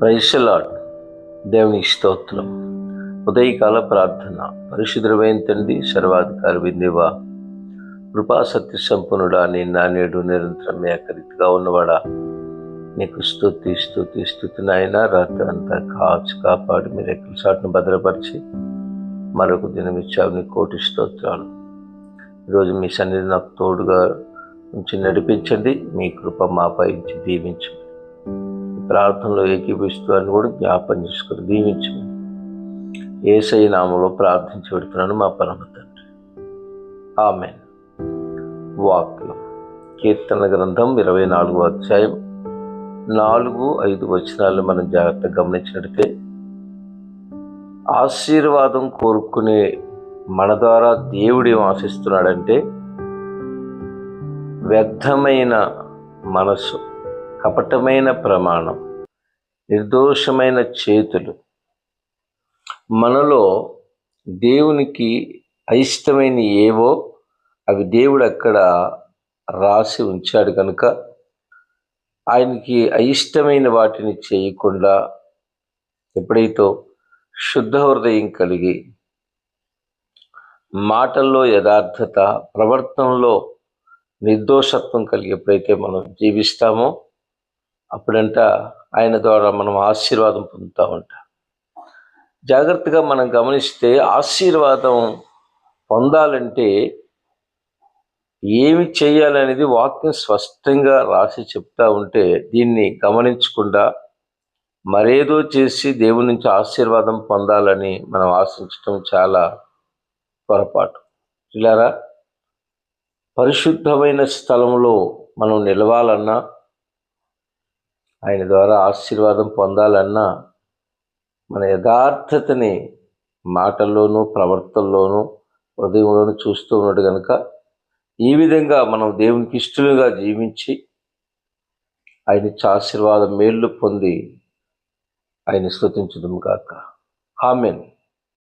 Praise the lord. దేవునికి స్తోత్రం. ఉదయకాల ప్రార్థన. పరిశుద్ధమైన తండ్రి, సర్వాధికారి విందేవా, కృపా సత్య సంపన్నుడా, నిన్న నేడు నిరంతరం ఏకరీతిగా ఉన్నవాడా, నీకు స్తుతి నాయన. రాత్రి అంతా కాపాడి మీరు ఎక్కల చాటును భద్రపరిచి మరొక దినం ఇచ్చావు, నీ కోటి స్తోత్రాలు. ఈరోజు మీ సన్నిధి నాకు తోడుగా ఉంచి నడిపించండి, మీ కృప మాపై నుంచి దీవించండి. ప్రార్థనలో ఏకీభవిస్తూ అని కూడా జ్ఞాపం చేసుకుని దీవించమని యేసయ్య నామములో ప్రార్థించి పెడుతున్నాను మా పరమ తండ్రి, ఆమేన్. వాక్యం కీర్తన గ్రంథం 24వ అధ్యాయం 4-5 వచనాలు మనం జాగ్రత్తగా గమనించినట్లయితే, ఆశీర్వాదం కోరుకునే మన ద్వారా దేవుడు ఏం ఆశిస్తున్నాడంటే, వ్యర్థమైన మనసు, కపటమైన ప్రమాణం, నిర్దోషమైన చేతులు. మనలో దేవునికి అయిష్టమైన ఏవో అవి దేవుడు అక్కడ రాసి ఉంచాడు కనుక, ఆయనకి అయిష్టమైన వాటిని చేయకుండా ఎప్పుడైతే శుద్ధ హృదయం కలిగి, మాటల్లో యథార్థత, ప్రవర్తనలో నిర్దోషత్వం కలిగి ఎప్పుడైతే మనం జీవిస్తామో, అప్పుడంట ఆయన ద్వారా మనం ఆశీర్వాదం పొందుతూ ఉంటాం. జాగ్రత్తగా మనం గమనిస్తే, ఆశీర్వాదం పొందాలంటే ఏమి చేయాలనేది వాక్యం స్పష్టంగా రాసి చెప్తా ఉంటే, దీన్ని గమనించకుండా మరేదో చేసి దేవుని నుంచి ఆశీర్వాదం పొందాలని మనం ఆశించడం చాలా పొరపాటు. ఇలారా, పరిశుద్ధమైన స్థలంలో మనం నిలవాలన్నా, ఆయన ద్వారా ఆశీర్వాదం పొందాలన్నా, మన యథార్థతని మాటల్లోనూ, ప్రవర్తనలోనూ, హృదయంలోనూ చూస్తూ ఉన్నాడు కనుక, ఈ విధంగా మనం దేవునికి ఇష్టలుగా జీవించి ఆయన ఆశీర్వాదం మేళ్ళు పొంది ఆయన స్తుతించుదుము గాక. ఆమేన్.